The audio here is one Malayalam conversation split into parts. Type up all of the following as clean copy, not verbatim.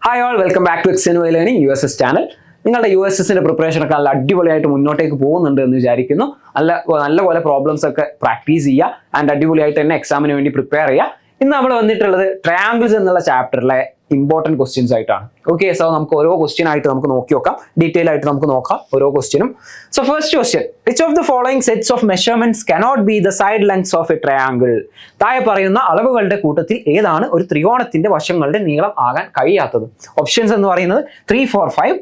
Hi all, welcome back to XNY learning USS channel. നിങ്ങളുടെ USSന്റെ പ്രിപ്പറേഷൻ ഒക്കെ നല്ല അടിപൊളിയായിട്ട് മുന്നോട്ടേക്ക് പോകുന്നുണ്ട് എന്ന് വിചാരിക്കുന്നു. നല്ലപോലെ പ്രോബ്ലംസ് ഒക്കെ പ്രാക്ടീസ് ചെയ്യുക ആൻഡ് അടിപൊളിയായിട്ട് തന്നെ എക്സാമിന് വേണ്ടി പ്രിപ്പയർ ചെയ്യുക. ഇന്ന് നമ്മൾ വന്നിട്ടുള്ളത് ട്രയാങ്കിൾസ് എന്നുള്ള ചാപ്റ്ററിലെ ഇമ്പോർട്ടൻറ്റ് ക്വസ്റ്റ്യൻസ് ആയിട്ടാണ്. ഓക്കെ, സോ നമുക്ക് ഓരോ ക്വസ്റ്റ്യൻ ആയിട്ട് നമുക്ക് നോക്കി നോക്കാം, ഡീറ്റെയിൽ ആയിട്ട് നമുക്ക് നോക്കാം ഓരോ ക്വസ്റ്റ്യനും. So first question, which of the following sets of measurements cannot be the side lengths of A triangle? താഴെ പറയുന്ന അളവുകളുടെ കൂട്ടത്തിൽ ഏതാണ് ഒരു ത്രികോണത്തിന്റെ വശങ്ങളുടെ നീളം ആകാൻ കഴിയാത്തത്? ഓപ്ഷൻസ് എന്ന് പറയുന്നത് 3, 4, 5,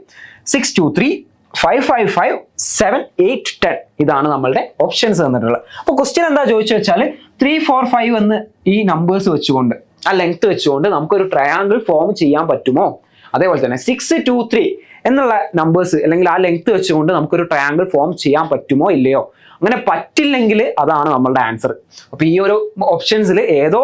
6, 2, 3, 5, 5, 5, 7, 8, 10. ഇതാണ് നമ്മളുടെ ഓപ്ഷൻസ് തന്നിട്ടുള്ളത്. അപ്പോൾ ക്വസ്റ്റ്യൻ എന്താ ചോദിച്ചു വെച്ചാൽ 3, 4, 5 എന്ന് ഈ നമ്പേഴ്സ് വെച്ചുകൊണ്ട്, ആ ലെങ്ത് വെച്ചുകൊണ്ട് നമുക്കൊരു ട്രയാങ്കിൾ ഫോം ചെയ്യാൻ പറ്റുമോ? അതേപോലെ തന്നെ 6, 2, 3 എന്നുള്ള നമ്പേഴ്സ് അല്ലെങ്കിൽ ആ ലെങ്ത് വെച്ചുകൊണ്ട് നമുക്കൊരു ട്രയാങ്കിൾ ഫോം ചെയ്യാൻ പറ്റുമോ ഇല്ലയോ? അങ്ങനെ പറ്റില്ലെങ്കിൽ അതാണ് നമ്മളുടെ ആൻസർ. അപ്പൊ ഈ ഒരു ഓപ്ഷൻസിൽ ഏതോ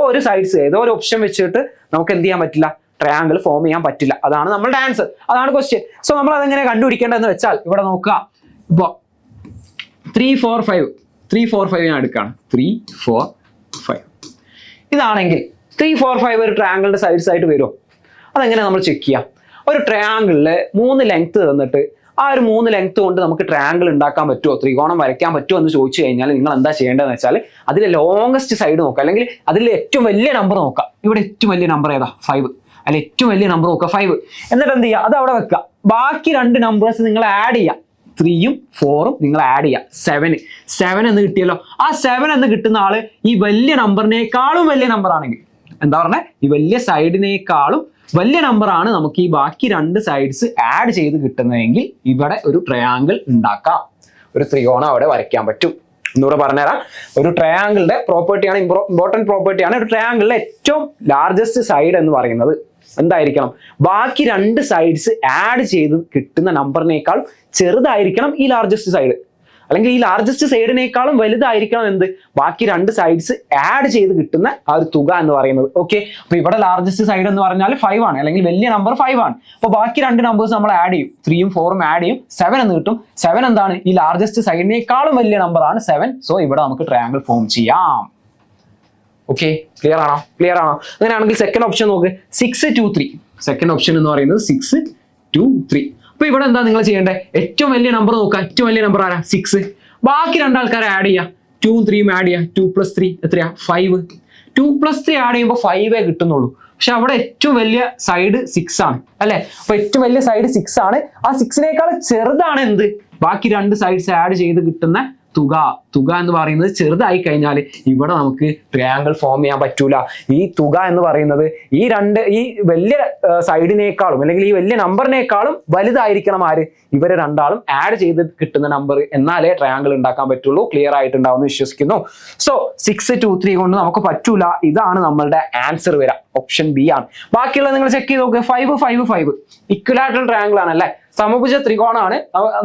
ഒരു ഓപ്ഷൻ വെച്ചിട്ട് നമുക്ക് എന്ത് ചെയ്യാൻ പറ്റില്ല? ട്രയാങ്കിൾ ഫോം ചെയ്യാൻ പറ്റില്ല. അതാണ് നമ്മളുടെ ആൻസർ, അതാണ് ക്വസ്റ്റ്യൻ. സോ നമ്മൾ അതെങ്ങനെ കണ്ടുപിടിക്കേണ്ടതെന്ന് വെച്ചാൽ ഇവിടെ നോക്കുക. ഇപ്പൊ 3, 4, 5 ഞാൻ എടുക്കുകയാണ്. 3, 4, 5 ഇതാണെങ്കിൽ 3, 4, 5 ഒരു ട്രയാങ്കിളിന്റെ സൈഡ്സ് ആയിട്ട് വരുമോ? അതെങ്ങനെ നമ്മൾ ചെക്ക് ചെയ്യാം? ഒരു ട്രയാങ്കിളില് 3 ലെങ്ത് തന്നിട്ട് ആ ഒരു 3 ലെങ്ത് കൊണ്ട് നമുക്ക് ട്രയാങ്കിൾ ഉണ്ടാക്കാൻ പറ്റുമോ, ത്രികോണം വരയ്ക്കാൻ പറ്റുമോ എന്ന് ചോദിച്ചു കഴിഞ്ഞാൽ നിങ്ങൾ എന്താ ചെയ്യേണ്ടതെന്ന് വെച്ചാൽ അതിലെ ലോങ്ങസ്റ്റ് സൈഡ് നോക്കുക, അല്ലെങ്കിൽ അതിൽ ഏറ്റവും വലിയ നമ്പർ നോക്കുക. ഇവിടെ ഏറ്റവും വലിയ നമ്പർ ഏതാ? 5. അല്ലെ ഏറ്റവും വലിയ നമ്പർ നോക്കുക 5. എന്നിട്ട് എന്ത് ചെയ്യുക? അത് അവിടെ വെക്കുക. ബാക്കി 2 നമ്പേഴ്സ് നിങ്ങൾ ആഡ് ചെയ്യുക. 3ഉം 4ഉം നിങ്ങൾ ആഡ് ചെയ്യുക. 7 എന്ന് കിട്ടിയല്ലോ. ആ 7 എന്ന് കിട്ടുന്ന ആള് ഈ വലിയ നമ്പറിനേക്കാളും വലിയ നമ്പർ ആണെങ്കിൽ, എന്താ പറഞ്ഞേ, ഈ വലിയ സൈഡിനേക്കാളും വലിയ നമ്പറാണ് നമുക്ക് ഈ ബാക്കി 2 സൈഡ്സ് ആഡ് ചെയ്ത് കിട്ടുന്നതെങ്കിൽ ഇവിടെ ഒരു ട്രയാങ്കിൾ ഉണ്ടാക്കാം, ഒരു ത്രികോണം അവിടെ വരയ്ക്കാൻ പറ്റും. എന്നൂടെ പറഞ്ഞുതരാം. ഒരു ട്രയാങ്കിളിന്റെ പ്രോപ്പർട്ടിയാണ്, ഇമ്പോർട്ടൻറ്റ് പ്രോപ്പർട്ടിയാണ്. ഒരു ട്രയാങ്കിളിലെ ഏറ്റവും ലാർജസ്റ്റ് സൈഡ് എന്ന് പറയുന്നത് എന്തായിരിക്കണം? ബാക്കി 2 സൈഡ്സ് ആഡ് ചെയ്ത് കിട്ടുന്ന നമ്പറിനേക്കാൾ ചെറുതായിരിക്കണം ഈ ലാർജസ്റ്റ് സൈഡ്, അല്ലെങ്കിൽ ഈ ലാർജസ്റ്റ് സൈഡിനേക്കാളും വലുതായിരിക്കണം എന്ത്? ബാക്കി 2 സൈഡ്സ് ആഡ് ചെയ്ത് കിട്ടുന്ന ആ ഒരു തുക എന്ന് പറയുന്നത്. ഓക്കെ, അപ്പൊ ഇവിടെ ലാർജസ്റ്റ് സൈഡ് എന്ന് പറഞ്ഞാൽ 5 ആണ്, അല്ലെങ്കിൽ വലിയ നമ്പർ 5 ആണ്. അപ്പൊ ബാക്കി 2 നമ്പേഴ്സ് നമ്മൾ ആഡ് ചെയ്യും. 3ഉം 4ഉം ആഡ് ചെയ്യും. 7 എന്ന് കിട്ടും. 7 എന്താണ്? ഈ ലാർജസ്റ്റ് സൈഡിനേക്കാളും വലിയ നമ്പർ ആണ് 7. സോ ഇവിടെ നമുക്ക് ട്രയാങ്കിൾ ഫോം ചെയ്യാം. ഓക്കെ, ക്ലിയർ ആണോ? അങ്ങനെയാണെങ്കിൽ സെക്കൻഡ് ഓപ്ഷൻ നോക്ക്. 6, 2, 3. സെക്കൻഡ് ഓപ്ഷൻ എന്ന് പറയുന്നത് 6, 2, 3. അപ്പൊ ഇവിടെ എന്താ നിങ്ങൾ ചെയ്യേണ്ടത്? ഏറ്റവും വലിയ നമ്പർ നോക്കുക. ഏറ്റവും വലിയ നമ്പർ ആരാ? 6. ബാക്കി 2 ആൾക്കാരെ ആഡ് ചെയ്യുക. 2ഉം 3ഉം ആഡ് ചെയ്യുക. 2 + 3 എത്രയാ? 5. 2 + 3 ആഡ് ചെയ്യുമ്പോൾ 5 കിട്ടുന്നുള്ളൂ. പക്ഷെ അവിടെ ഏറ്റവും വലിയ സൈഡ് 6 ആണ് അല്ലെ? അപ്പൊ ഏറ്റവും വലിയ സൈഡ് 6 ആണ്. ആ 6നേക്കാൾ ചെറുതാണ് എന്ത്? ബാക്കി 2 സൈഡ്സ് ആഡ് ചെയ്ത് കിട്ടുന്ന തുക എന്ന് പറയുന്നത് ചെറുതായി കഴിഞ്ഞാൽ ഇവിടെ നമുക്ക് ട്രയാങ്കിൾ ഫോം ചെയ്യാൻ പറ്റൂല. ഈ തുക എന്ന് പറയുന്നത് ഈ വലിയ സൈഡിനേക്കാളും, അല്ലെങ്കിൽ ഈ വലിയ നമ്പറിനേക്കാളും വലുതായിരിക്കണം ആര്? ഇവരെ 2 ആളും ആഡ് ചെയ്ത് കിട്ടുന്ന നമ്പർ. എന്നാലേ ട്രയാങ്കിൾ ഉണ്ടാക്കാൻ പറ്റുള്ളൂ. ക്ലിയർ ആയിട്ടുണ്ടാവുമെന്ന് വിശ്വസിക്കുന്നു. സോ 6, 2, 3 കൊണ്ട് നമുക്ക് പറ്റൂല. ഇതാണ് നമ്മളുടെ ആൻസർ വരാം. ഓപ്ഷൻ ബി ആണ്. ബാക്കിയുള്ള നിങ്ങൾ ചെക്ക് ചെയ്ത് നോക്കുക. 5, 5, 5 ഇക്വലാറ്ററൽ ട്രയാങ്കിൾ ആണല്ലേ? സമഭുജ ത്രികോണമാണ്.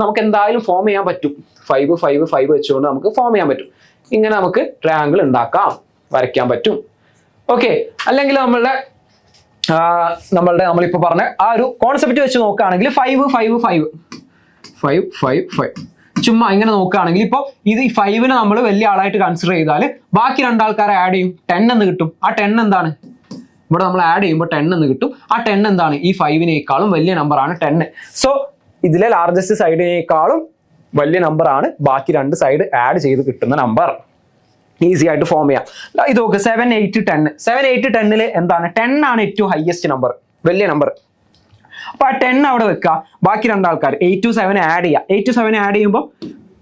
നമുക്ക് എന്തായാലും ഫോം ചെയ്യാൻ പറ്റും. 5, 5, 5 വെച്ചുകൊണ്ട് നമുക്ക് ഫോം ചെയ്യാൻ പറ്റും. ഇങ്ങനെ നമുക്ക് ട്രയാങ്കിൾ ഉണ്ടാക്കാം, വരയ്ക്കാൻ പറ്റും. ഓക്കെ, അല്ലെങ്കിൽ നമ്മളിപ്പോ പറഞ്ഞ ആ ഒരു കോൺസെപ്റ്റ് വെച്ച് നോക്കുകയാണെങ്കിൽ 5, 5, 5, 5, 5, 5 ചുമ്മാ ഇങ്ങനെ നോക്കുകയാണെങ്കിൽ ഇപ്പൊ ഇത് ഈ 5നെ നമ്മൾ വലിയ ആളായിട്ട് കൺസിഡർ ചെയ്താൽ ബാക്കി 2 ആൾക്കാരെ ആഡ് ചെയ്യും. 10 എന്ന് കിട്ടും. ആ 10 എന്താണ്? ഇവിടെ നമ്മൾ ആഡ് ചെയ്യുമ്പോൾ 10 എന്ന് കിട്ടും. ആ 10 എന്താണ്? ഈ 5നേക്കാളും വലിയ നമ്പറാണ് 10. സോ ഇതിലെ ലാർജസ്റ്റ് സൈഡിനേക്കാളും വലിയ നമ്പർ ആണ് ബാക്കി 2 സൈഡ് ആഡ് ചെയ്ത് കിട്ടുന്ന നമ്പർ. ഈസി ആയിട്ട് ഫോം ചെയ്യാം. ഇത് നോക്ക്. 7, 8, 10. 7, 8, 10 എന്താണ്? 10 ആണ് ഏറ്റവും ഹയസ്റ്റ് നമ്പർ, വലിയ നമ്പർ. അപ്പൊ ആ 10 അവിടെ വെക്കുക. ബാക്കി 2 ആൾക്കാർ 8, 7 ആഡ് ചെയ്യുക. 8, 7 ആഡ് ചെയ്യുമ്പോൾ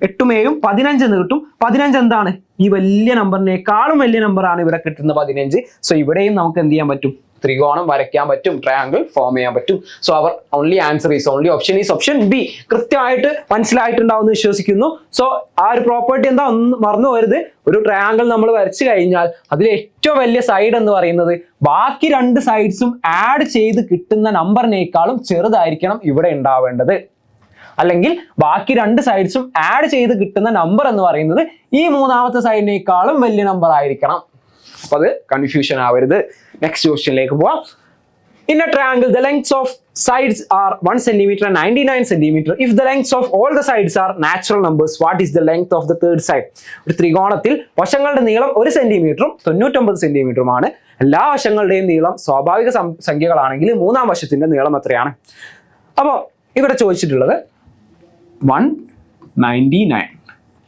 8ഉം 7ഉം 15 എന്ന് കിട്ടും. 15 എന്താണ്? ഈ വലിയ നമ്പറിനേക്കാളും വലിയ നമ്പറാണ് ഇവിടെ കിട്ടുന്ന 15. സോ ഇവിടെയും നമുക്ക് എന്ത് ചെയ്യാൻ പറ്റും? ത്രികോണം വരയ്ക്കാൻ പറ്റും, ട്രയാങ്കിൾ ഫോം ചെയ്യാൻ പറ്റും. So our only option is option B. കൃത്യമായിട്ട് മനസ്സിലായിട്ടുണ്ടാവുമെന്ന് വിശ്വസിക്കുന്നു. സോ ആ ഒരു പ്രോപ്പർട്ടി എന്താ ഒന്ന് മറന്നു പോകരുത്. ഒരു ട്രയാങ്കിൾ നമ്മൾ വരച്ചു കഴിഞ്ഞാൽ അതിൽ ഏറ്റവും വലിയ സൈഡ് എന്ന് പറയുന്നത് ബാക്കി 2 സൈഡ്സും ആഡ് ചെയ്ത് കിട്ടുന്ന നമ്പറിനേക്കാളും ചെറുതായിരിക്കണം ഇവിടെ ഉണ്ടാവേണ്ടത്. അല്ലെങ്കിൽ ബാക്കി 2 സൈഡ്സും ആഡ് ചെയ്ത് കിട്ടുന്ന നമ്പർ എന്ന് പറയുന്നത് ഈ 3ാമത്തെ സൈഡിനേക്കാളും വലിയ നമ്പർ ആയിരിക്കണം. അപ്പൊ അത് കൺഫ്യൂഷൻ ആവരുത്. നെക്സ്റ്റ് ക്വസ്റ്റ്യനിലേക്ക് പോവാം. In a triangle, the lengths of sides are 1 centimeter and 99 centimeter. If the lengths of all the sides are natural numbers, what is the length of the third side? ഒരു ത്രികോണത്തിൽ വശങ്ങളുടെ നീളം 1 സെന്റിമീറ്ററും 99 സെന്റിമീറ്ററുമാണ്. എല്ലാ വശങ്ങളുടെയും നീളം സ്വാഭാവിക സംഖ്യകളാണെങ്കിൽ മൂന്നാം വശത്തിന്റെ നീളം എത്രയാണ്? അപ്പോൾ ഇവിടെ ചോദിച്ചിട്ടുള്ളത് 199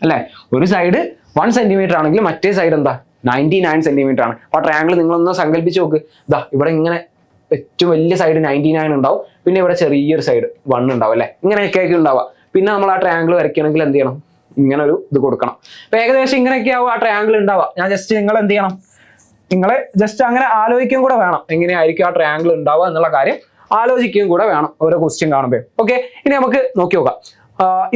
അല്ലേ? ഒരു സൈഡ് 1 സെന്റിമീറ്റർ ആണെങ്കിൽ മറ്റേ സൈഡ് എന്താ 99 സെന്റിമീറ്റർ ആണ്. അപ്പോൾ ട്രയാങ്കിൾ നിങ്ങളൊന്ന് സങ്കല്പിച്ച് നോക്ക്. ഇതാ ഇവിടെ ഇങ്ങനെ ഏറ്റവും വലിയ സൈഡ് 99 ഉണ്ടാവും, പിന്നെ ഇവിടെ ചെറിയൊരു സൈഡ് 1 ഉണ്ടാവും അല്ലെ? ഇങ്ങനെയൊക്കെ ഉണ്ടാവുക. പിന്നെ നമ്മൾ ആ ട്രയാങ്കിൾ വരയ്ക്കണമെങ്കിൽ എന്ത് ചെയ്യണം? ഇങ്ങനെ ഒരു ഇത് കൊടുക്കണം. അപ്പൊ ഏകദേശം ഇങ്ങനെയൊക്കെ ആവും ആ ട്രയാങ്കിൾ ഉണ്ടാവുക. ഞാൻ ജസ്റ്റ് നിങ്ങൾ എന്ത് ചെയ്യണം, നിങ്ങളെ ജസ്റ്റ് അങ്ങനെ ആലോചിക്കുകയും കൂടെ വേണം എങ്ങനെയായിരിക്കും ആ ട്രയാങ്കിൾ ഉണ്ടാവുക എന്നുള്ള കാര്യം ആലോചിക്കുകയും കൂടെ വേണം ഓരോ ക്വസ്റ്റ്യൻ കാണുമ്പോൾ. ഓക്കെ, ഇനി നമുക്ക് നോക്കി നോക്കാം.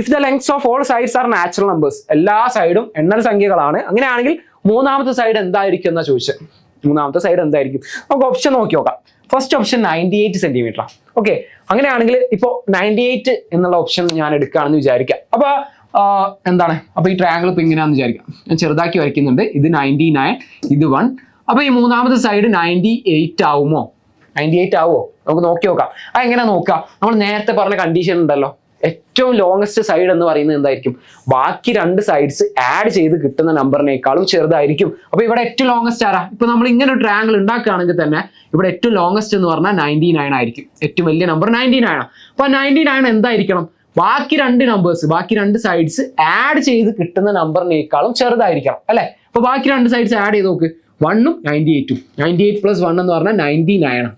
If the lengths of all sides R natural numbers, എല്ലാ സൈഡും എണ്ണൽ സംഖ്യകളാണ്, അങ്ങനെയാണെങ്കിൽ മൂന്നാമത്തെ സൈഡ് എന്തായിരിക്കും എന്നാ ചോദിച്ചത്. മൂന്നാമത്തെ സൈഡ് എന്തായിരിക്കും? നമുക്ക് ഓപ്ഷൻ നോക്കി നോക്കാം. First option 98 centimetre. ഓക്കെ, അങ്ങനെയാണെങ്കിൽ ഇപ്പോ 98 എന്നുള്ള ഓപ്ഷൻ ഞാൻ എടുക്കുകയാണെന്ന് വിചാരിക്കാം. അപ്പൊ എന്താണ്, അപ്പൊ ഈ ട്രയാങ്കിൾ ഇപ്പൊ ഇങ്ങനെയാണെന്ന് വിചാരിക്കാം. ഞാൻ ചെറുതാക്കി വരയ്ക്കുന്നുണ്ട്. ഇത് 99, ഇത് 1. അപ്പൊ ഈ മൂന്നാമത്തെ സൈഡ് 98 ആവുമോ? 98 ആവുമോ? നമുക്ക് നോക്കി നോക്കാം. എങ്ങനെ നോക്കാം? നമ്മൾ നേരത്തെ പറഞ്ഞ കണ്ടീഷൻ ഉണ്ടല്ലോ, ഏറ്റവും ലോങ്സ്റ്റ് സൈഡ് എന്ന് പറയുന്നത് എന്തായിരിക്കും? ബാക്കി രണ്ട് സൈഡ്സ് ആഡ് ചെയ്ത് കിട്ടുന്ന നമ്പറിനേക്കാളും ചെറുതായിരിക്കും. അപ്പൊ ഇവിടെ ഏറ്റവും ലോങ്സ്റ്റ് ആരാ? ഇപ്പൊ നമ്മൾ ഇങ്ങനെ ഒരു ട്രയാങ്കിൾ ഉണ്ടാക്കുകയാണെങ്കിൽ തന്നെ ഇവിടെ ഏറ്റവും ലോങ്സ്റ്റ് എന്ന് പറഞ്ഞാൽ 99 ആയിരിക്കും. ഏറ്റവും വലിയ നമ്പർ 99 ആണ്. അപ്പൊ 99 എന്തായിരിക്കണം? ബാക്കി രണ്ട് നമ്പേഴ്സ്, ബാക്കി രണ്ട് സൈഡ്സ് ആഡ് ചെയ്ത് കിട്ടുന്ന നമ്പറിനേക്കാളും ചെറുതായിരിക്കണം അല്ലെ? അപ്പൊ ബാക്കി രണ്ട് സൈഡ്സ് ആഡ് ചെയ്ത് നോക്ക്. 1ഉം 98ഉം. 98 + 1 എന്ന് പറഞ്ഞാൽ 99 ആണ്.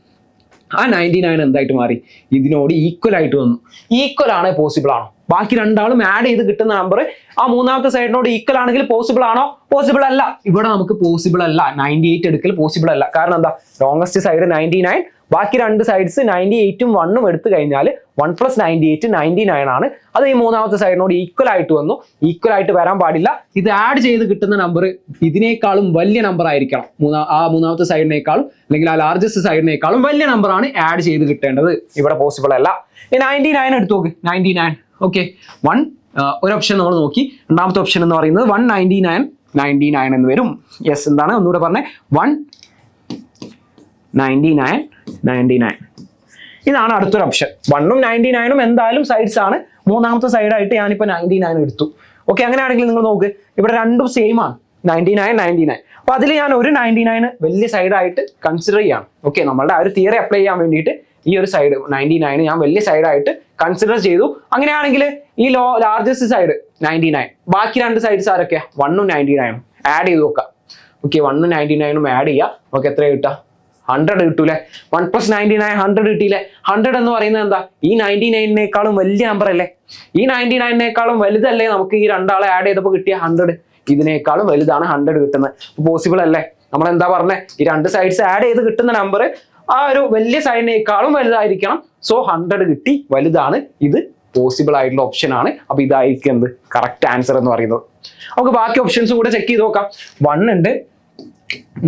ആ 99 എന്തായിട്ട് മാറി? ഇതിനോട് ഈക്വൽ ആയിട്ട് വന്നു. ഈക്വൽ ആണ് പോസിബിൾ ആണോ? ബാക്കി രണ്ടാളും ആഡ് ചെയ്ത് കിട്ടുന്ന നമ്പർ ആ മൂന്നാമത്തെ സൈഡിനോട് ഈക്വൽ ആണെങ്കിൽ പോസിബിൾ ആണോ? പോസിബിൾ അല്ല. ഇവിടെ നമുക്ക് പോസിബിൾ അല്ല. 98 എടുക്കൽ പോസിബിൾ അല്ല. കാരണം എന്താ? ലോങ്സ്റ്റ് സൈഡ് 99, ബാക്കി രണ്ട് സൈഡ്സ് 98ഉം 1ഉം എടുത്തു കഴിഞ്ഞാൽ 1 + 98 99 ആണ്. അത് ഈ മൂന്നാമത്തെ സൈഡിനോട് ഈക്വൽ ആയിട്ട് വന്നു. ഈക്വൽ ആയിട്ട് വരാൻ പാടില്ല. ഇത് ആഡ് ചെയ്ത് കിട്ടുന്ന നമ്പർ ഇതിനേക്കാളും വലിയ നമ്പർ ആയിരിക്കണം. ആ മൂന്നാമത്തെ സൈഡിനേക്കാളും അല്ലെങ്കിൽ ആ ലാർജസ്റ്റ് സൈഡിനേക്കാളും വലിയ നമ്പറാണ് ആഡ് ചെയ്ത് കിട്ടേണ്ടത്. ഇവിടെ പോസിബിൾ അല്ല. 99 എടുത്തു നോക്ക്. 99. ഓക്കെ, ഒരു ഓപ്ഷൻ നമ്മൾ നോക്കി. രണ്ടാമത്തെ ഓപ്ഷൻ എന്ന് പറയുന്നത് 199 എന്ന് വരും. യെസ്, എന്താണ് ഒന്നുകൂടെ പറഞ്ഞേ? 199. ഇതാണ് അടുത്തൊരു ഓപ്ഷൻ. 1ഉം 99ഉം എന്തായാലും സൈഡ്സ് ആണ്. മൂന്നാമത്തെ സൈഡായിട്ട് ഞാനിപ്പോൾ 99 എടുത്തു. ഓക്കെ, അങ്ങനെയാണെങ്കിൽ നിങ്ങൾ നോക്ക്, ഇവിടെ രണ്ടും സെയിം ആണ്. 99. അപ്പൊ അതിൽ ഞാൻ ഒരു 99 വലിയ സൈഡായിട്ട് കൺസിഡർ ചെയ്യാണ്. ഓക്കെ, നമ്മളുടെ ആ ഒരു തിയറി അപ്ലൈ ചെയ്യാൻ വേണ്ടിയിട്ട് ഈ ഒരു സൈഡ് 99 ഞാൻ വലിയ സൈഡായിട്ട് കൺസിഡർ ചെയ്തു. അങ്ങനെയാണെങ്കിൽ ഈ ലാർജസ്റ്റ് സൈഡ് 99, ബാക്കി രണ്ട് സൈഡ്സ് ആരൊക്കെയാ? 1ഉം 99ഉം ആഡ് ചെയ്ത് നോക്കാം. ഓക്കെ, 1ഉം 99ഉം ആഡ് ചെയ്യാം. നമുക്ക് എത്ര കിട്ടാം? 100 കിട്ടൂലേ? 1 + 99 100 കിട്ടിയില്ലേ? 100 എന്ന് പറയുന്നത് എന്താ? ഈ 99നേക്കാളും വലിയ നമ്പർ അല്ലേ? ഈ 99നേക്കാളും വലുതല്ലേ നമുക്ക് ഈ രണ്ടാളെ ആഡ് ചെയ്തപ്പോൾ കിട്ടിയ 100? ഇതിനേക്കാളും വലുതാണ് 100 കിട്ടുന്നത്. പോസിബിൾ അല്ലേ? നമ്മൾ എന്താ പറഞ്ഞേ? ഈ രണ്ട് സൈഡ്സ് ആഡ് ചെയ്ത് കിട്ടുന്ന നമ്പർ ആ ഒരു വലിയ സൈഡിനേക്കാളും വലുതായിരിക്കണം. സോ 100 കിട്ടി, വലുതാണ്. ഇത് പോസിബിൾ ആയിട്ടുള്ള ഓപ്ഷൻ ആണ്. അപ്പൊ ഇതായിരിക്കും എന്ത് കറക്റ്റ് ആൻസർ എന്ന് പറയുന്നത്. നമുക്ക് ബാക്കി ഓപ്ഷൻസ് കൂടെ ചെക്ക് ചെയ്ത് നോക്കാം. 1 ഉണ്ട്,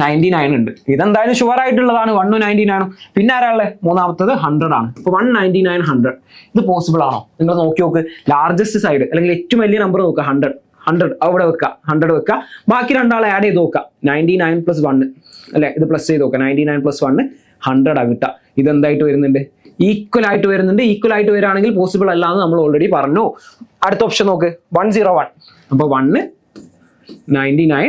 99 ഉണ്ട്. ഇതെന്തായാലും ഷുവർ ആയിട്ടുള്ളതാണ്. 1ഉം 99ഉം. പിന്നെ ആരാളെ? മൂന്നാമത്തത് 100 ആണ്. അപ്പൊ 199 100 ഇത് പോസിബിൾ ആണോ? നിങ്ങൾ നോക്കി നോക്ക്. ലാർജസ്റ്റ് സൈഡ് അല്ലെങ്കിൽ ഏറ്റവും വലിയ നമ്പർ നോക്കുക. 100 അവിടെ വെക്കുക. 100 വെക്കുക. ബാക്കി രണ്ടാളെ ആഡ് ചെയ്ത് നോക്കുക. 99 + 1 അല്ലെ? ഇത് പ്ലസ് ചെയ്ത് നോക്കുക. 99 + 1 100 ആ കിട്ടുക. ഇതെന്തായിട്ട് വരുന്നുണ്ട്? ഈക്വൽ ആയിട്ട് വരുന്നുണ്ട്. ഈക്വൽ ആയിട്ട് വരികയാണെങ്കിൽ പോസിബിൾ അല്ല എന്ന് നമ്മൾ ഓൾറെഡി പറഞ്ഞു. അടുത്ത ഓപ്ഷൻ നോക്ക്. 101. അപ്പൊ 199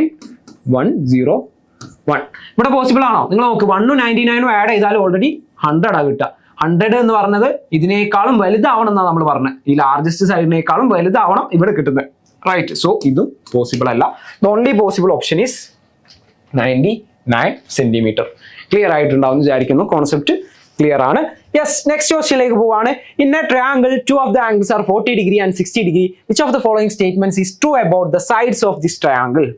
101 ഇവിടെ പോസിബിൾ ആണോ? നിങ്ങൾ നോക്ക്. 1ഉം 99ഉം ആഡ് ചെയ്താൽ ഓൾറെഡി 100 ആ കിട്ടുക. 100 എന്ന് പറഞ്ഞത് ഇതിനേക്കാളും വലുതാവണം എന്നാണ് നമ്മൾ പറഞ്ഞത്. ഈ ലാർജസ്റ്റ് സൈഡിനേക്കാളും വലുതാവണം ഇവിടെ കിട്ടുന്നത്. റൈറ്റ്. സോ ഇതും പോസിബിൾ അല്ല. The only possible option is 99 centimetre. Clear ആയിട്ടുണ്ടാവും വിചാരിക്കുന്നു. കോൺസെപ്റ്റ് ക്ലിയർ ആണ്. യെസ്, നെക്സ്റ്റ് ക്വസ്റ്റ്യനിലേക്ക് പോവാണ്. In A triangle 2 of the angles are 40 degree and 60 degree. Which of the following statements is true about the sides of this triangle?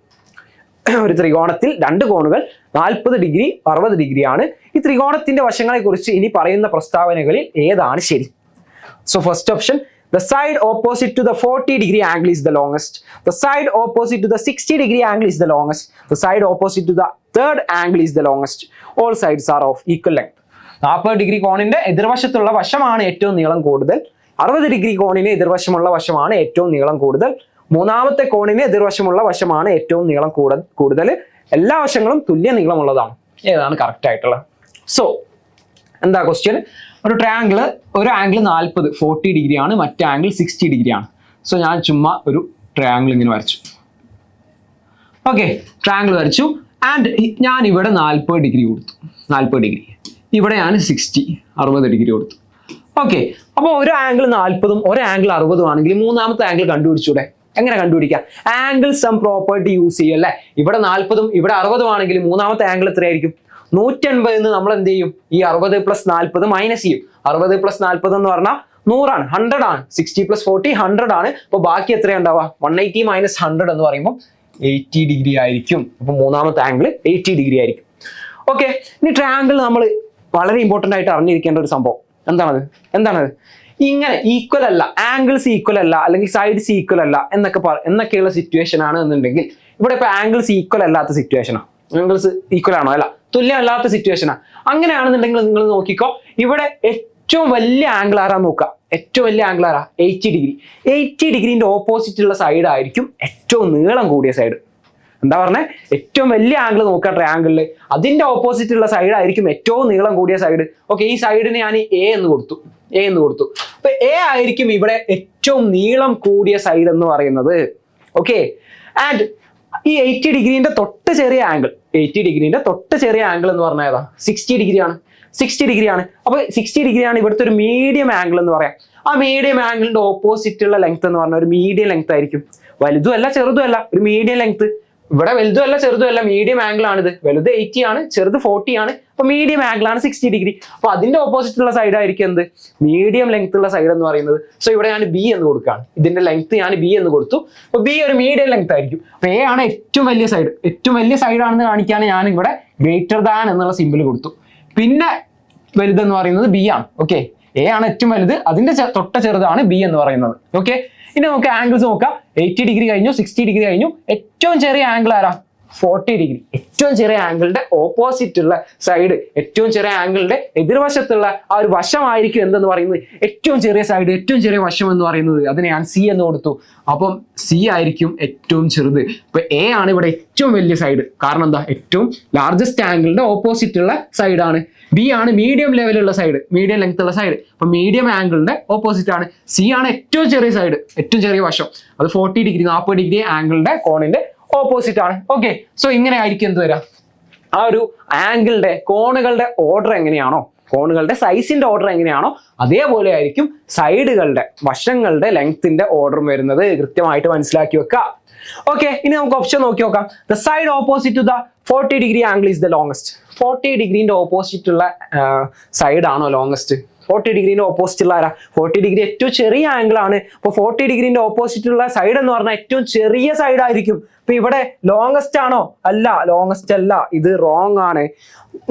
ഒരു ത്രികോണത്തിൽ രണ്ട് കോണുകൾ 40 ഡിഗ്രി 60 ഡിഗ്രി ആണ്. ഈ ത്രികോണത്തിന്റെ വശങ്ങളെ കുറിച്ച് ഇനി പറയുന്ന പ്രസ്താവനകളിൽ ഏതാണ് ശരി? So first option, the side opposite to the 40 degree angle is the longest. The side opposite to the 60 degree angle is the longest. The side opposite to the third angle is the longest. All sides are of equal length. 40 degree കോണിന്റെ എതിർവശത്തുള്ള വശമാണ് ഏറ്റവും നീളം കൂടുതൽ. 60 ഡിഗ്രി കോണിന് എതിർവശമുള്ള വശമാണ് ഏറ്റവും നീളം കൂടുതൽ. മൂന്നാമത്തെ കോണിന് എതിർവശമുള്ള വശമാണ് ഏറ്റവും നീളം കൂടുതൽ. എല്ലാ വശങ്ങളും തുല്യ നീളമുള്ളതാണ്. ഏതാണ് കറക്റ്റ് ആയിട്ടുള്ളത്? സോ എന്താ ക്വസ്റ്റ്യൻ? ഒരു ട്രയാങ്കിൾ, ഒരു ആംഗിൾ 40 ഡിഗ്രി ആണ്, മറ്റേ ആംഗിൾ 60 ഡിഗ്രി ആണ്. സോ ഞാൻ ചുമ്മാ ഒരു ട്രയാങ്കിൾ ഇങ്ങനെ വരച്ചു. ഓക്കെ, ട്രയാങ്കിൾ വരച്ചു. ആൻഡ് ഞാൻ ഇവിടെ 40 ഡിഗ്രി കൊടുത്തു, 40 ഡിഗ്രി. ഇവിടെ ഞാൻ 60 ഡിഗ്രി കൊടുത്തു. ഓക്കെ, അപ്പോൾ ഒരു ആംഗിൾ 40ഉം ഒരു ആംഗിൾ 60ഉം ആണെങ്കിൽ മൂന്നാമത്തെ ആംഗിൾ കണ്ടുപിടിച്ചൂടെ? എങ്ങനെ കണ്ടുപിടിക്കാം? ആംഗിൾ സം പ്രോപ്പർട്ടി യൂസ് ചെയ്യും അല്ലേ? ഇവിടെ 40ഉം ഇവിടെ 60ഉം ആണെങ്കിൽ മൂന്നാമത്തെ ആംഗിൾ എത്രയായിരിക്കും? 180 എന്ന് നമ്മൾ എന്ത് ചെയ്യും? ഈ 60 + 40 മൈനസ് ചെയ്യും. 60 + 40 എന്ന് പറഞ്ഞാൽ 100 ആണ്, 100 ആണ്. 60 + 40 100 ആണ്. അപ്പോൾ ബാക്കി എത്രയുണ്ടാവുക? 180 - 100 എന്ന് പറയുമ്പോൾ 80 ഡിഗ്രി ആയിരിക്കും. അപ്പോൾ മൂന്നാമത്തെ ആംഗിൾ 80 ഡിഗ്രി ആയിരിക്കും. ഓക്കെ, ഇനി ട്രയാങ്കിൾ നമ്മൾ വളരെ ഇമ്പോർട്ടൻ്റ് ആയിട്ട് അറിഞ്ഞിരിക്കേണ്ട ഒരു സംഭവം എന്താണത്? ഇങ്ങനെ ഈക്വൽ അല്ല, ആംഗിൾസ് ഈക്വൽ അല്ല, അല്ലെങ്കിൽ സൈഡ്സ് ഈക്വൽ അല്ല എന്നൊക്കെയുള്ള സിറ്റുവേഷൻ ആണ് എന്നുണ്ടെങ്കിൽ, ഇവിടെ ഇപ്പൊ ആംഗിൾസ് ഈക്വൽ അല്ലാത്ത സിറ്റുവേഷനാണ്. ആംഗിൾസ് ഈക്വൽ ആണോ? അല്ല, തുല്യമല്ലാത്ത സിറ്റുവേഷനാണ്. അങ്ങനെയാണെന്നുണ്ടെങ്കിൽ നിങ്ങൾ നോക്കിക്കോ, ഇവിടെ ഏറ്റവും വലിയ ആംഗിൾ ആരാ നോക്കുക? ഏറ്റവും വലിയ ആംഗിൾ ആരാ? 80 ഡിഗ്രി. 80 ഡിഗ്രീന്റെ ഓപ്പോസിറ്റ് ഉള്ള സൈഡ് ആയിരിക്കും ഏറ്റവും നീളം കൂടിയ സൈഡ്. എന്താ പറഞ്ഞേ? ഏറ്റവും വലിയ ആംഗിൾ നോക്കുക ട്രയാങ്കിളിൽ, അതിന്റെ ഓപ്പോസിറ്റ് ഉള്ള സൈഡ് ആയിരിക്കും ഏറ്റവും നീളം കൂടിയ സൈഡ്. ഓക്കെ, ഈ സൈഡിന് ഞാൻ എ എന്ന് കൊടുത്തു. അപ്പൊ എ ആയിരിക്കും ഇവിടെ ഏറ്റവും നീളം കൂടിയ സൈഡ് എന്ന് പറയുന്നത്. ഓക്കെ, ആൻഡ് ഈ 80 ഡിഗ്രീന്റെ തൊട്ട് ചെറിയ ആംഗിൾ, 80 ഡിഗ്രീന്റെ തൊട്ട് ചെറിയ ആംഗിൾ എന്ന് പറഞ്ഞാൽ ഏതാ? 60 ഡിഗ്രിയാണ്. 60 ഡിഗ്രിയാണ്. അപ്പൊ 60 ഡിഗ്രിയാണ് ഇവിടുത്തെ ഒരു മീഡിയം ആംഗിൾ എന്ന് പറയാം. ആ മീഡിയം ആംഗിളിന്റെ ഓപ്പോസിറ്റ് ഉള്ള ലെങ്ത് എന്ന് പറഞ്ഞാൽ ഒരു മീഡിയം ലെങ്ത് ആയിരിക്കും. വലുതും അല്ല ചെറുതും അല്ല, ഒരു മീഡിയം ലെങ്ത്. ഇവിടെ വലുതും അല്ല ചെറുതും അല്ല, മീഡിയം ആംഗിൾ ആണിത്. വലുത് 80 ആണ്, ചെറുത് 40 ആണ്. അപ്പൊ മീഡിയം ആംഗിൾ ആണ് 60 ഡിഗ്രി. അപ്പൊ അതിന്റെ ഓപ്പോസിറ്റ് ഉള്ള സൈഡ് ആയിരിക്കും എന്ത്? മീഡിയം ലെങ്ത് ഉള്ള സൈഡ് എന്ന് പറയുന്നത്. സോ ഇവിടെ ഞാൻ ബി എന്ന് കൊടുക്കുകയാണ്. ഇതിന്റെ ലെങ്ത് ഞാൻ ബി എന്ന് കൊടുത്തു. അപ്പൊ ബി ഒരു മീഡിയം ലെങ്ത് ആയിരിക്കും. അപ്പൊ എ ആണ് ഏറ്റവും വലിയ സൈഡ്. ഏറ്റവും വലിയ സൈഡ് ആണെന്ന് കാണിക്കാൻ ഞാൻ ഇവിടെ ഗ്രേറ്റർ ദാൻ എന്നുള്ള സിമ്പിൾ കൊടുത്തു. പിന്നെ വലുതെന്ന് പറയുന്നത് ബി ആണ്. ഓക്കെ, എ ആണ് ഏറ്റവും വലുത്, അതിന്റെ തൊട്ട ചെറുതാണ് ബി എന്ന് പറയുന്നത്. ഓക്കെ, ഇനി നമുക്ക് ആംഗിൾസ് നോക്കാം. 80 ഡിഗ്രി കഴിഞ്ഞു, 60 ഡിഗ്രി കഴിഞ്ഞു. ഏറ്റവും ചെറിയ ആംഗിൾ ആരാ? 40 ഡിഗ്രി. ഏറ്റവും ചെറിയ ആംഗിളിന്റെ ഓപ്പോസിറ്റ് ഉള്ള സൈഡ്, ഏറ്റവും ചെറിയ ആംഗിളിന്റെ എതിർവശത്തുള്ള ആ ഒരു വശമായിരിക്കും എന്തെന്ന് പറയുന്നത്? ഏറ്റവും ചെറിയ സൈഡ്, ഏറ്റവും ചെറിയ വശം എന്ന് പറയുന്നത്. അതിനെ ഞാൻ സി എന്ന് കൊടുത്തു. അപ്പം സി ആയിരിക്കും ഏറ്റവും ചെറുത്. ഇപ്പൊ എ ആണ് ഇവിടെ ഏറ്റവും വലിയ സൈഡ്. കാരണം എന്താ? ഏറ്റവും ലാർജസ്റ്റ് ആംഗിളിന്റെ ഓപ്പോസിറ്റ് ഉള്ള സൈഡാണ്. ബി ആണ് മീഡിയം ലെവലുള്ള സൈഡ്, മീഡിയം ലെങ്ത് ഉള്ള സൈഡ്. അപ്പൊ മീഡിയം ആംഗിളിന്റെ ഓപ്പോസിറ്റ് ആണ്. സി ആണ് ഏറ്റവും ചെറിയ സൈഡ്, ഏറ്റവും ചെറിയ വശം. അത് 40 ഡിഗ്രി, 40 ഡിഗ്രി ആംഗിളിന്റെ കോണിന്റെ ഓപ്പോസിറ്റ് ആണ്. ഓക്കെ, സോ ഇങ്ങനെ ആയിരിക്കും എന്ത് വരാം? ആ ഒരു ആംഗിളിന്റെ കോണുകളുടെ ഓർഡർ എങ്ങനെയാണോ, കോണുകളുടെ സൈസിന്റെ ഓർഡർ എങ്ങനെയാണോ, അതേപോലെ ആയിരിക്കും സൈഡുകളുടെ വശങ്ങളുടെ ലെങ്ത്തിന്റെ ഓർഡർ വരുന്നത്. കൃത്യമായിട്ട് മനസ്സിലാക്കി വെക്കുക. ഓക്കെ, ഇനി നമുക്ക് ഓപ്ഷൻ നോക്കി നോക്കാം. The side opposite to the 40 degree angle is the longest. 40 ഡിഗ്രീന്റെ ഓപ്പോസിറ്റ് ഉള്ള സൈഡ് ആണോ ലോങ്സ്റ്റ്? 40 ഡിഗ്രീന്റെ ഓപ്പോസിറ്റ് ഉള്ള ആരാ? 40 ഡിഗ്രി ഏറ്റവും ചെറിയ ആംഗിൾ ആണ്. അപ്പൊ 40 ഡിഗ്രീന്റെ ഓപ്പോസിറ്റ് ഉള്ള സൈഡ് എന്ന് പറഞ്ഞാൽ ഏറ്റവും ചെറിയ സൈഡ് ആയിരിക്കും. അപ്പൊ ഇവിടെ ലോങ്സ്റ്റ് ആണോ? അല്ല, ലോങ്സ്റ്റ് അല്ല, ഇത് റോങ് ആണ്.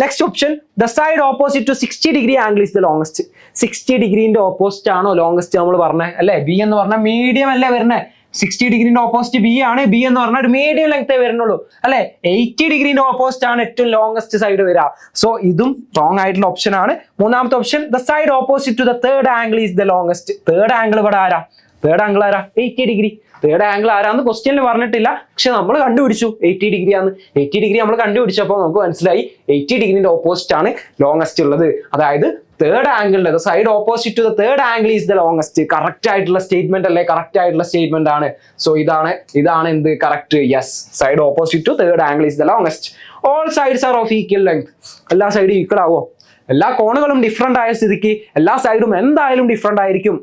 Next option, the side opposite to 60 degree angle is the longest. 60 ഡിഗ്രീന്റെ ഓപ്പോസിറ്റ് ആണോ ലോങ്സ്റ്റ്? നമ്മൾ പറഞ്ഞേ അല്ലെ, ബി എന്ന് പറഞ്ഞാൽ മീഡിയം അല്ലേ വരുന്നേ. 60 ഡിഗ്രീന്റെ ഓപ്പോസിറ്റ് ബി ആണ്. ബി എന്ന് പറഞ്ഞാൽ ഒരു മീഡിയം ലെങ്തേ വരുന്നുള്ളൂ അല്ലെ. 80 ഡിഗ്രീന്റെ ഓപ്പോസിറ്റ് ആണ് ഏറ്റവും ലോങ്സ്റ്റ് സൈഡ് വരിക. സോ ഇതും റോങ് ആയിട്ടുള്ള ഓപ്ഷൻ ആണ്. മൂന്നാമത്തെ option, the side opposite to the third angle is the longest. Third angle ഇവിടെ ആരാ? തേർഡ് ആംഗിൾ ആരാ? 80 ഡിഗ്രി. തേർഡ് ആംഗിൾ ആരാന്ന് ക്വസ്റ്റ്യനിൽ പറഞ്ഞിട്ടില്ല, പക്ഷെ നമ്മൾ കണ്ടുപിടിച്ചു 80 ഡിഗ്രി ആണ്. 80 ഡിഗ്രി നമ്മൾ കണ്ടുപിടിച്ചപ്പോൾ നമുക്ക് മനസ്സിലായി 80 ഡിഗ്രീന്റെ ഓപ്പോസിറ്റ് ആണ് ലോങ്സ്റ്റ് ഉള്ളത്. അതായത് തേർഡ് ആംഗിളിന്റെ side opposite to the third angle is the longest. Correct ആയിട്ടുള്ള സ്റ്റേറ്റ്മെന്റ് അല്ലേ? കറക്റ്റ് ആയിട്ടുള്ള സ്റ്റേറ്റ്മെന്റ് ആണ്. സോ ഇതാണ് എന്ത്? Correct. Yes, side opposite to third angle is the longest. All sides are of equal length. എല്ലാ സൈഡും ഈക്വൽ ആവോ? എല്ലാ കോണുകളും ഡിഫറെന്റ് ആയ സ്ഥിതിക്ക് എല്ലാ സൈഡും എന്തായാലും ഡിഫറെന്റ് ആയിരിക്കും.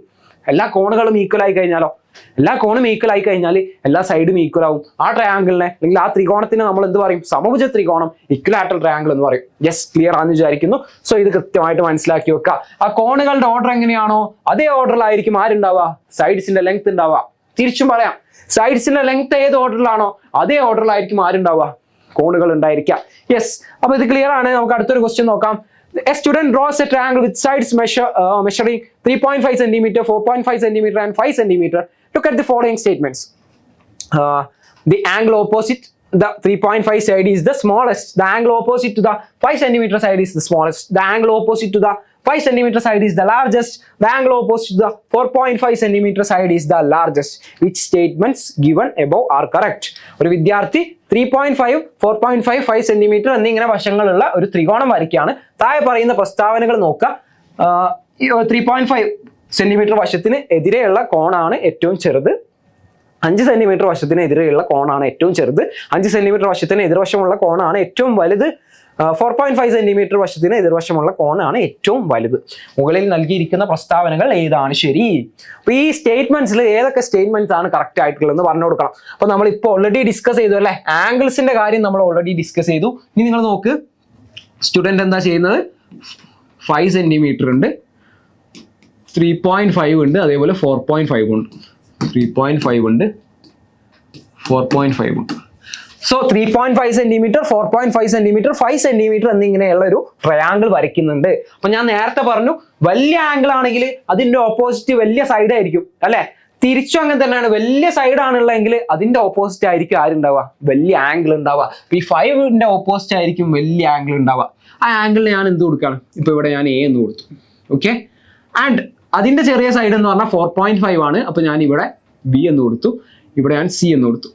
എല്ലാ കോണുകളും ഈക്വൽ ആയി കഴിഞ്ഞാലോ? എല്ലാ കോണും ഈക്വൽ ആയി കഴിഞ്ഞാൽ എല്ലാ സൈഡും ഈക്വൽ ആവും. ആ ട്രയാങ്കിളിനെ അല്ലെങ്കിൽ ആ ത്രികോണത്തിന് നമ്മൾ എന്ത് പറയും? സമഭുജ ത്രികോണം, ഇക്വലാറ്ററൽ ട്രയാങ്കിൾ എന്ന് പറയും. യെസ്, ക്ലിയർ ആണെന്ന് വിചാരിക്കുന്നു. സോ ഇത് കൃത്യമായിട്ട് മനസ്സിലാക്കി വെക്കുക. ആ കോണുകളുടെ ഓർഡർ എങ്ങനെയാണോ അതേ ഓർഡറിലായിരിക്കും ആരുണ്ടാവുക? സൈഡ്സിന്റെ ലെങ്ത് ഉണ്ടാവുക. തിരിച്ചും പറയാം, സൈഡ്സിന്റെ ലെങ്ത് ഏത് ഓർഡറിലാണോ അതേ ഓർഡറിലായിരിക്കും ആരുണ്ടാവുക? കോണുകൾ ഉണ്ടായിരിക്കുക. യെസ്, അപ്പൊ ഇത് ക്ലിയർ ആണ്. നമുക്ക് അടുത്തൊരു ക്വസ്റ്റ്യൻ നോക്കാം. A student draws a triangle with sides measuring 3.5 cm, 4.5 cm, and 5 cm. Look at the following statements. The angle opposite the 3.5 side is the smallest. The angle opposite to the 5 cm side is the smallest. The angle opposite to the 5 centimeter side is the largest. The angle opposite to the 4.5 centimeter side is the largest. Which statements given above are correct? ഒരു വിദ്യാർത്ഥി 3.5, 4.5, 5 centimeter എന്നിങ്ങനെ വശങ്ങളുള്ള ഒരു ത്രികോണം വരയ്ക്കുകയാണ്. താഴെ പറയുന്ന പ്രസ്താവനകൾ നോക്കുക. 3.5 centimeter വശത്തിന് എതിരെയുള്ള കോണാണ് ഏറ്റവും ചെറുത്. 5 സെന്റിമീറ്റർ വശത്തിന് എതിരെയുള്ള കോണാണ് ഏറ്റവും ചെറുത്. 5 സെന്റിമീറ്റർ വശത്തിന് എതിർവശമുള്ള കോണാണ് ഏറ്റവും വലുത്. 4.5 സെന്റിമീറ്റർ വശത്തിന് എതിർവശമുള്ള കോണാണ് ഏറ്റവും വലുത്. മുകളിൽ നൽകിയിരിക്കുന്ന പ്രസ്താവനകൾ ഏതാണ് ശരി? അപ്പൊ ഈ സ്റ്റേറ്റ്മെന്റ്സിൽ ഏതൊക്കെ സ്റ്റേറ്റ്മെന്റ്സ് ആണ് കറക്റ്റ് ആയിട്ടുള്ളതെന്ന് പറഞ്ഞു കൊടുക്കണം. അപ്പൊ നമ്മൾ ഇപ്പോൾ ഓൾറെഡി ഡിസ്കസ് ചെയ്തു അല്ലെ, ആംഗിൾസിന്റെ കാര്യം നമ്മൾ ഓൾറെഡി ഡിസ്കസ് ചെയ്തു. ഇനി നിങ്ങൾ നോക്ക്, സ്റ്റുഡന്റ് എന്താ ചെയ്യുന്നത്? 5 സെന്റിമീറ്റർ ഉണ്ട്, 3.5 ഉണ്ട്, അതേപോലെ 4.5 ഉണ്ട്. 3.5 ഉണ്ട്, 4.5 ഉണ്ട്. സോ 3.5 സെന്റിമീറ്റർ, 4.5 സെന്റിമീറ്റർ, 5 സെന്റിമീറ്റർ എന്നിങ്ങനെയുള്ള ഒരു ട്രയാങ്കിൾ വരയ്ക്കുന്നുണ്ട്. അപ്പൊ ഞാൻ നേരത്തെ പറഞ്ഞു, വലിയ ആംഗിൾ ആണെങ്കിൽ അതിന്റെ ഓപ്പോസിറ്റ് വലിയ സൈഡ് ആയിരിക്കും അല്ലെ. തിരിച്ചും അങ്ങനെ തന്നെയാണ്. വലിയ സൈഡ് ആണുള്ളതെങ്കിൽ അതിന്റെ ഓപ്പോസിറ്റ് ആയിരിക്കും ആരുണ്ടാവുക? വലിയ ആംഗിൾ ഉണ്ടാവുക. ഈ 5ന്റെ ഓപ്പോസിറ്റ് ആയിരിക്കും വലിയ ആംഗിൾ ഉണ്ടാവുക. ആ ആംഗിളിന് ഞാൻ എന്ത് കൊടുക്കണം? ഇപ്പൊ ഇവിടെ ഞാൻ എ എന്ന് കൊടുത്തു. ഓക്കെ, ആൻഡ് അതിന്റെ ചെറിയ സൈഡ് എന്ന് പറഞ്ഞാൽ 4.5 ആണ്. അപ്പൊ ഞാൻ ഇവിടെ ബി എന്ന് കൊടുത്തു, ഇവിടെ ഞാൻ സി എന്ന് കൊടുത്തു.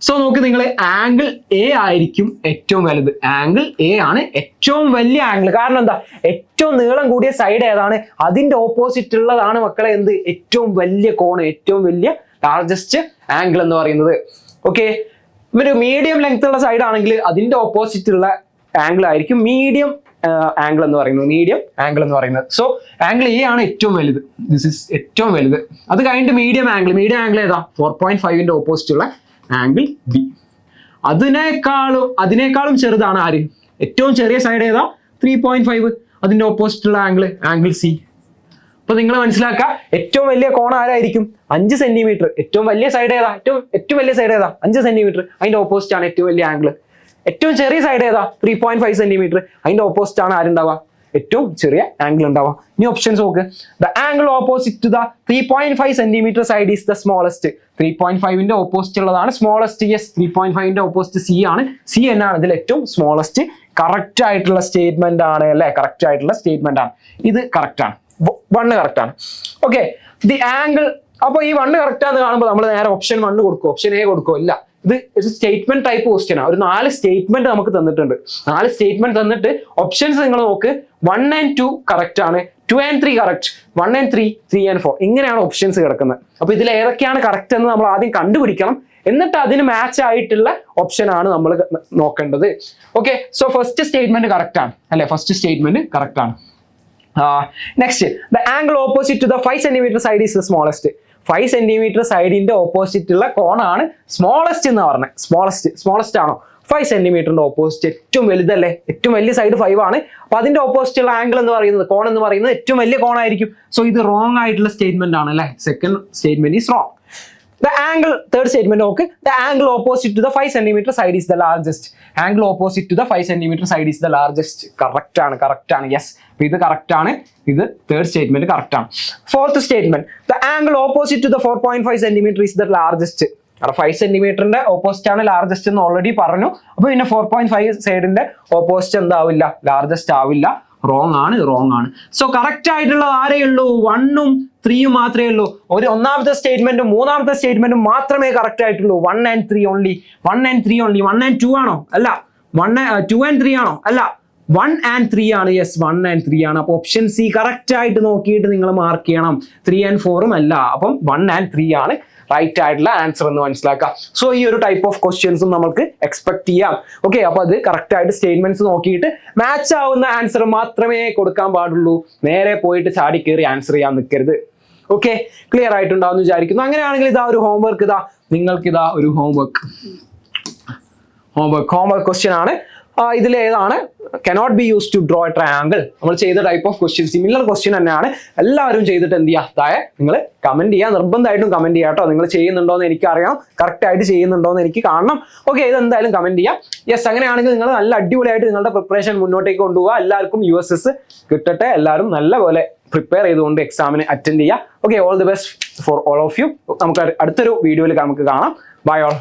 സോ നോക്ക് നിങ്ങൾ, ആംഗിൾ എ ആയിരിക്കും ഏറ്റവും വലുത്. ആംഗിൾ എ ആണ് ഏറ്റവും വലിയ ആംഗിൾ. കാരണം എന്താ? ഏറ്റവും നീളം കൂടിയ സൈഡ് ഏതാണ്? അതിന്റെ ഓപ്പോസിറ്റ് ഉള്ളതാണ് മക്കളെ എന്ത്? ഏറ്റവും വലിയ കോണ്, ഏറ്റവും വലിയ ലാർജസ്റ്റ് ആംഗിൾ എന്ന് പറയുന്നത്. ഓക്കെ, ഒരു മീഡിയം ലെങ്ത് ഉള്ള സൈഡ് ആണെങ്കിൽ അതിന്റെ ഓപ്പോസിറ്റ് ഉള്ള ആംഗിൾ ആയിരിക്കും മീഡിയം ആംഗിൾ എന്ന് പറയുന്നത്. മീഡിയം ആംഗിൾ എന്ന് പറയുന്നത്. സോ ആംഗിൾ എ ആണ് ഏറ്റവും വലുത്. ദിസ് ഇസ് ഏറ്റവും വലുത്. അത് കഴിഞ്ഞിട്ട് മീഡിയം ആംഗിൾ. മീഡിയം ആംഗിൾ ഏതാ? 4.5ന്റെ ഓപ്പോസിറ്റ് ഉള്ള ആംഗിൾ ബി. അതിനേക്കാളും ചെറുതാണ് ആര്? ഏറ്റവും ചെറിയ സൈഡ് ഏതാ? 3.5. അതിന്റെ ഓപ്പോസിറ്റ് ഉള്ള ആംഗിൾ സി. അപ്പൊ നിങ്ങൾ മനസ്സിലാക്കുക, ഏറ്റവും വലിയ കോൺ ആരായിരിക്കും? 5 സെന്റിമീറ്റർ. ഏറ്റവും വലിയ സൈഡ് ഏതാ? ഏറ്റവും വലിയ സൈഡ് ഏതാ? 5 സെന്റിമീറ്റർ. അതിന്റെ ഓപ്പോസിറ്റ് ആണ് ഏറ്റവും വലിയ ആംഗിൾ. ഏറ്റവും ചെറിയ സൈഡ് ഏതാ? 3.5 സെന്റിമീറ്റർ. അതിന്റെ ഓപ്പോസിറ്റ് ആണ് ആരുണ്ടാവുക? ഏറ്റവും ചെറിയ ആംഗിൾ ഉണ്ടാവുക. ഇനി ഓപ്ഷൻസ് നോക്ക്. The angle opposite to the 3.5 centimetre side is the smallest. 3.5ന്റെ ഓപ്പോസിറ്റ് ഉള്ളതാണ് സ്മോളസ്റ്റ്. യെസ്, 3.5ന്റെ ഓപ്പോസിറ്റ് സി ആണ്. സി എന്നാണ് ഇതിൽ ഏറ്റവും സ്മോളസ്റ്റ്. കറക്റ്റ് ആയിട്ടുള്ള സ്റ്റേറ്റ്മെന്റ് ആണ് അല്ലെ. കറക്റ്റ് ആയിട്ടുള്ള സ്റ്റേറ്റ്മെന്റ് ആണ് ഇത്. കറക്റ്റ് ആണ്. 1 കറക്റ്റ് ആണ്. Okay, the angle. അപ്പൊ ഈ 1 കറക്റ്റ് ആണെന്ന് കാണുമ്പോൾ നമ്മൾ നേരെ ഓപ്ഷൻ 1 കൊടുക്കും, ഓപ്ഷൻ എ കൊടുക്കും? ഇല്ല, ഇത് ഒരു സ്റ്റേറ്റ്മെന്റ് ടൈപ്പ് ക്വസ്റ്റ്യൻ ആണ്. ഒരു 4 സ്റ്റേറ്റ്മെന്റ് നമുക്ക് തന്നിട്ടുണ്ട്. 4 സ്റ്റേറ്റ്മെന്റ് തന്നിട്ട് ഓപ്ഷൻസ് നിങ്ങൾ നോക്ക്. 1 and 2 കറക്റ്റ് ആണ്, 2 and 3 കറക്റ്റ്, 1 and 3, 3 and 4 ഇങ്ങനെയാണ് ഓപ്ഷൻസ് കിടക്കുന്നത്. അപ്പൊ ഇതിൽ ഏതൊക്കെയാണ് കറക്റ്റ് എന്ന് നമ്മൾ ആദ്യം കണ്ടുപിടിക്കണം. എന്നിട്ട് അതിന് മാച്ച് ആയിട്ടുള്ള ഓപ്ഷൻ ആണ് നമ്മൾ നോക്കേണ്ടത്. Okay, so first statement correct ആണ് അല്ലെ. ഫസ്റ്റ് സ്റ്റേറ്റ്മെന്റ് കറക്റ്റ് ആണ്. Next, the angle opposite to the 5 centimetre side is the smallest. 5 centimetre സൈഡിന്റെ ഓപ്പോസിറ്റ് ഉള്ള കോണാണ് സ്മോളസ്റ്റ് എന്ന് പറഞ്ഞത്. സ്മോളസ്റ്റ് ആണോ? 5 സെന്റിമീറ്ററിന്റെ ഓപ്പോസിറ്റ് ഏറ്റവും വലുതല്ലേ. ഏറ്റവും വലിയ സൈഡ് 5 ആണ്. അപ്പൊ അതിന്റെ ഓപ്പോസിറ്റ് ഉള്ള ആംഗിൾ എന്ന് പറയുന്നത്, കോൺ എന്ന് പറയുന്നത് ഏറ്റവും വലിയ കോണായിരിക്കും. സോ ഇത് റോങ് ആയിട്ടുള്ള സ്റ്റേറ്റ്മെന്റ് ആണ് അല്ലെ. Second statement is wrong. The angle, third statement നോക്ക്. The angle opposite to the 5 centimeter side is the largest. Angle opposite to the 5 centimeter side is the largest. Correct ആണ്. യെസ്, ഇത് കറക്റ്റ് ആണ്. ഇത് തേർഡ് സ്റ്റേറ്റ്മെന്റ് കറക്റ്റ് ആണ്. Fourth statement, the angle opposite to the 4.5 centimeter is the largest. 5 സെന്റിമീറ്ററിന്റെ opposite ആണ് ലാർജസ്റ്റ് എന്ന് ഓൾറെഡി പറഞ്ഞു. അപ്പൊ പിന്നെ 4.5 സൈഡിന്റെ ഓപ്പോസിറ്റ് എന്താവില്ല? ലാർജസ്റ്റ് ആവില്ല. റോങ് ആണ്. സോ കറക്റ്റ് ആയിട്ടുള്ളത് ആരേ ഉള്ളൂ? 1ഉം 3ഉം മാത്രമേ ഉള്ളൂ. ഒന്നാമത്തെ സ്റ്റേറ്റ്മെന്റും മൂന്നാമത്തെ സ്റ്റേറ്റ്മെന്റും മാത്രമേ കറക്റ്റ് ആയിട്ടുള്ളൂ. 1 and 3 only. 1 and 3 only. 1 and 2 ആണോ? അല്ല. 2 and 3 ആണോ? അല്ല. 1 and 3 ആണ്. യെസ്, 1 and 3 ആണ്. അപ്പൊ ഓപ്ഷൻ സി കറക്റ്റ് ആയിട്ട് നോക്കിയിട്ട് നിങ്ങൾ മാർക്ക് ചെയ്യണം. 3 and 4ഉം അല്ല. അപ്പം 1 and 3 ആണ് റൈറ്റ് ആയിട്ടുള്ള ആൻസർ എന്ന് മനസ്സിലാക്കാം. സോ ഈ ഒരു ടൈപ്പ് ഓഫ് ക്വസ്റ്റ്യൻസും നമുക്ക് എക്സ്പെക്ട് ചെയ്യാം. ഓക്കെ, അപ്പൊ അത് കറക്റ്റ് ആയിട്ട് സ്റ്റേറ്റ്മെന്റ്സ് നോക്കിയിട്ട് മാച്ച് ആവുന്ന ആൻസർ മാത്രമേ കൊടുക്കാൻ പാടുള്ളൂ. നേരെ പോയിട്ട് ചാടി കയറി ആൻസർ ചെയ്യാൻ നിൽക്കരുത്. ഓക്കെ, ക്ലിയർ ആയിട്ടുണ്ടാവും വിചാരിക്കുന്നു. അങ്ങനെയാണെങ്കിൽ ഇതാ ഒരു ഹോംവർക്ക്. നിങ്ങൾക്ക് ഇതാ ഒരു ഹോംവർക്ക് ക്വസ്റ്റ്യൻ ആണ്. ഇതിലേതാണ് cannot be used to draw a triangle. നമ്മൾ ചെയ്ത type of question similar question തന്നെയാണ്. എല്ലാവരും ചെയ്തിട്ട് എന്ത് ചെയ്യുക? താഴെ നിങ്ങൾ കമന്റ് ചെയ്യുക. നിർബന്ധമായിട്ടും കമന്റ് ചെയ്യുക കേട്ടോ. നിങ്ങൾ ചെയ്യുന്നുണ്ടോന്ന് എനിക്കറിയാം, കറക്റ്റ് ആയിട്ട് ചെയ്യുന്നുണ്ടോന്ന് എനിക്ക് കാണണം. ഓക്കെ, ഇത് എന്തായാലും കമന്റ് ചെയ്യുക. യെസ്, അങ്ങനെയാണെങ്കിൽ നിങ്ങൾ നല്ല അടിപൊളിയായിട്ട് നിങ്ങളുടെ പ്രിപ്പറേഷൻ മുന്നോട്ടേക്ക് കൊണ്ടുപോകുക. എല്ലാവർക്കും USS കിട്ടട്ടെ. എല്ലാവരും നല്ലപോലെ പ്രിപ്പയർ ചെയ്തുകൊണ്ട് എക്സാമിന് അറ്റൻഡ് ചെയ്യുക. Okay, all the best for all of you. നമുക്ക് അടുത്തൊരു വീഡിയോയിൽ നമുക്ക് കാണാം. Bye all.